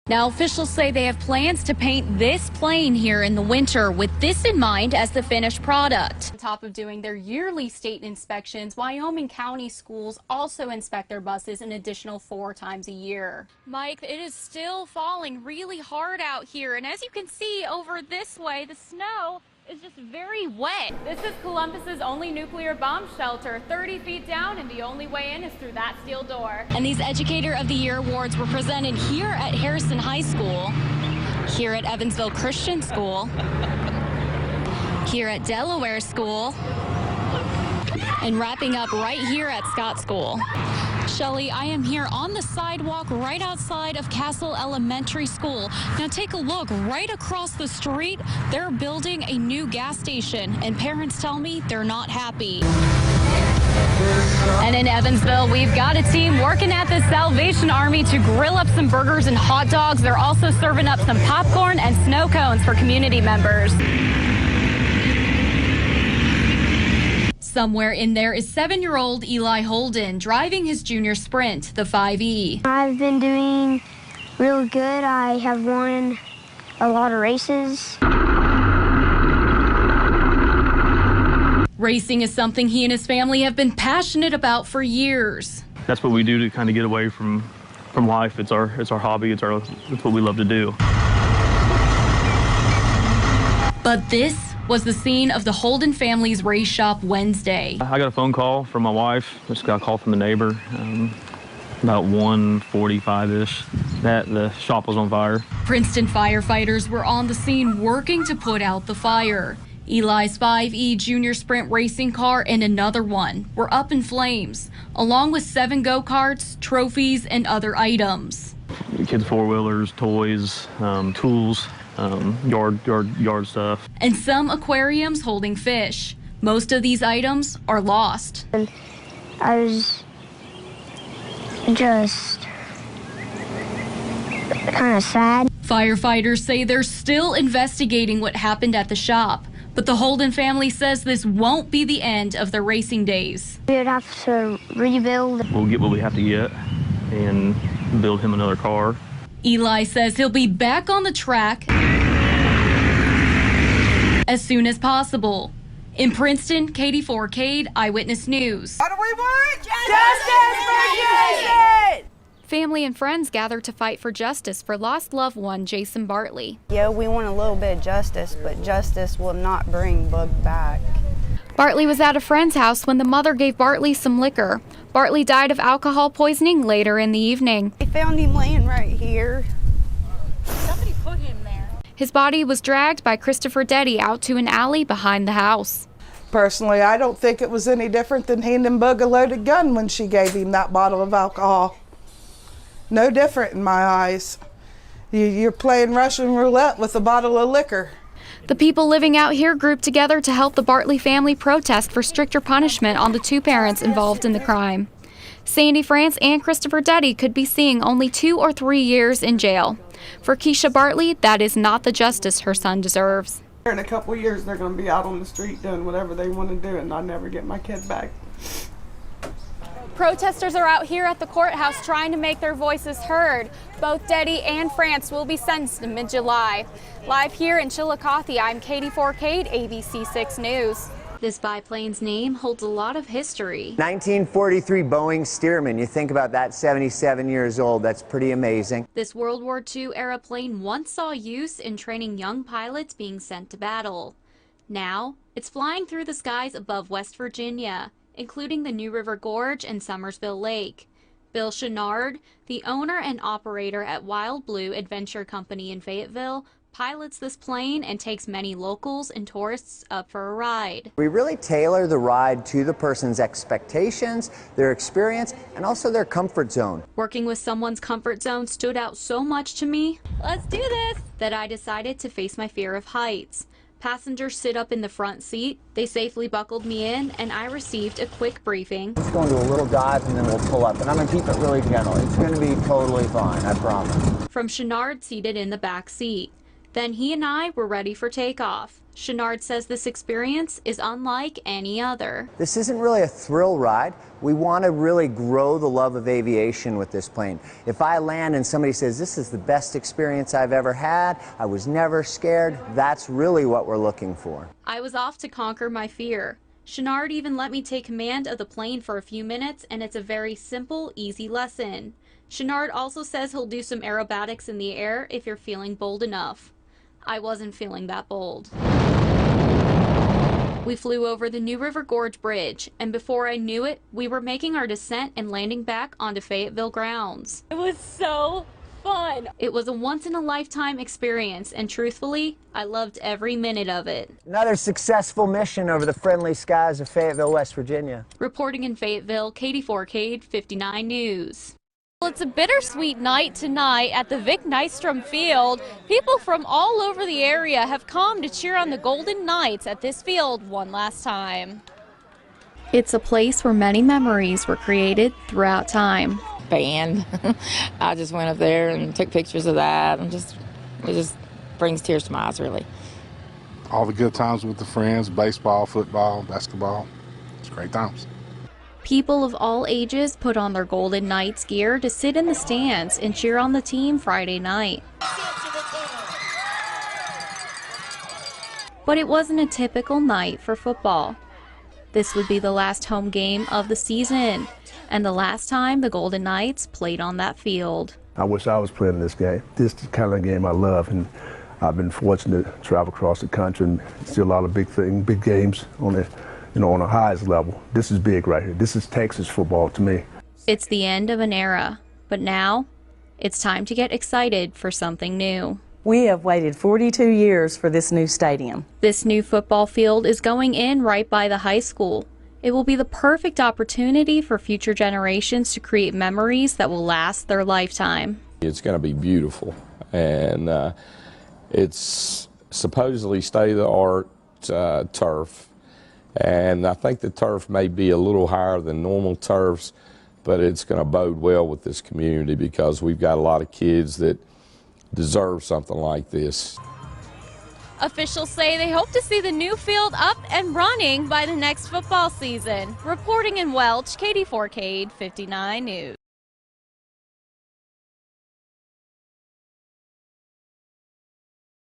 Now officials say they have plans to paint this plane here in the winter with this in mind as the finished product. On top of doing their yearly state inspections, Wyoming County schools also inspect their buses an additional 4 times a year. Mike, it is still falling really hard out here, and as you can see over this way, the snow is just very wet. This is Columbus's only nuclear bomb shelter, 30 feet down, and the only way in is through that steel door. And these Educator of the Year awards were presented here at Harrison High School, here at Evansville Christian School, here at Delaware School, and wrapping up right here at Scott School. Shelly, I am here on the sidewalk right outside of Castle Elementary School. Now take a look right across the street. They're building a new gas station, and parents tell me they're not happy. And in Evansville, we've got a team working at the Salvation Army to grill up some burgers and hot dogs. They're also serving up some popcorn and snow cones for community members. Somewhere in there is 7-year-old Eli Holden driving his junior sprint, the 5E. I've been doing real good. I have won a lot of races. Racing is something he and his family have been passionate about for years. That's what we do to kind of get away from life. It's our hobby. It's what we love to do. But this was the scene of the Holden family's race shop Wednesday. I got a phone call from my wife. Just got a call from the neighbor about 1:45-ish that the shop was on fire. Princeton firefighters were on the scene working to put out the fire. Eli's 5E junior sprint racing car and another one were up in flames, along with 7 go-karts, trophies, and other items. Kids' four-wheelers, toys, tools. Yard stuff. And some aquariums holding fish. Most of these items are lost. And I was just kind of sad. Firefighters say they're still investigating what happened at the shop, but the Holden family says this won't be the end of their racing days. We would have to rebuild. We'll get what we have to get and build him another car. Eli says he'll be back on the track as soon as possible. In Princeton, Katie Forcade, Eyewitness News. What do we want? Justice for Jason! Family and friends gather to fight for justice for lost loved one Jason Bartley. Yeah, we want a little bit of justice, but justice will not bring Bug back. Bartley was at a friend's house when the mother gave Bartley some liquor. Bartley died of alcohol poisoning later in the evening. They found him laying right here. Somebody put him there. His body was dragged by Christopher Deddy out to an alley behind the house. Personally, I don't think it was any different than handing Bug a loaded gun when she gave him that bottle of alcohol. No different in my eyes. You're playing Russian roulette with a bottle of liquor. The people living out here grouped together to help the Bartley family protest for stricter punishment on the 2 parents involved in the crime. Sandy France and Christopher Deddy could be seeing only 2 or 3 years in jail. For Keisha Bartley, that is not the justice her son deserves. In a couple of years, they're going to be out on the street doing whatever they want to do, and I'll never get my kid back. Protesters are out here at the courthouse trying to make their voices heard. Both Deddy and France will be sentenced in mid-July. Live here in Chillicothe, I'm Katie Forcade, ABC 6 News. This biplane's name holds a lot of history. 1943 Boeing Stearman. You think about that, 77 years old. That's pretty amazing. This World War II era plane once saw use in training young pilots being sent to battle. Now, it's flying through the skies above West Virginia, including the New River Gorge and Summersville Lake. Bill Chenard, the owner and operator at Wild Blue Adventure Company in Fayetteville, pilots this plane and takes many locals and tourists up for a ride. We really tailor the ride to the person's expectations, their experience, and also their comfort zone. Working with someone's comfort zone stood out so much to me, let's do this, that I decided to face my fear of heights. Passengers sit up in the front seat, they safely buckled me in, and I received a quick briefing. Let's go into a little dive and then we'll pull up. And I'm going to keep it really gentle. It's going to be totally fine, I promise. From Chenard seated in the back seat. Then he and I were ready for takeoff. Chenard says this experience is unlike any other. This isn't really a thrill ride. We want to really grow the love of aviation with this plane. If I land and somebody says, this is the best experience I've ever had, I was never scared, that's really what we're looking for. I was off to conquer my fear. Chenard even let me take command of the plane for a few minutes, and it's a very simple, easy lesson. Chenard also says he'll do some aerobatics in the air if you're feeling bold enough. I wasn't feeling that bold. We flew over the New River Gorge Bridge, and before I knew it, we were making our descent and landing back onto Fayetteville grounds. It was so fun. It was a once-in-a-lifetime experience, and truthfully, I loved every minute of it. Another successful mission over the friendly skies of Fayetteville, West Virginia. Reporting in Fayetteville, Katie Forcade, 59 News. Well, it's a bittersweet night tonight at the Vic Nystrom Field. People from all over the area have come to cheer on the Golden Knights at this field one last time. It's a place where many memories were created throughout time. Band. I just went up there and took pictures of that, and it just brings tears to my eyes, really. All the good times with the friends, baseball, football, basketball. It's great times. People of all ages put on their Golden Knights gear to sit in the stands and cheer on the team Friday night. But it wasn't a typical night for football. This would be the last home game of the season, and the last time the Golden Knights played on that field. I wish I was playing this game. This is the kind of game I love, and I've been fortunate to travel across the country and see a lot of big games on the on the highest level. This is big right here. This is Texas football to me. It's the end of an era, but now it's time to get excited for something new. We have waited 42 years for this new stadium. This new football field is going in right by the high school. It will be the perfect opportunity for future generations to create memories that will last their lifetime. It's going to be beautiful, and it's supposedly state-of-the-art turf. And I think the turf may be a little higher than normal turfs, but it's going to bode well with this community because we've got a lot of kids that deserve something like this. Officials say they hope to see the new field up and running by the next football season. Reporting in Welch, Katie Forcade, 59 News.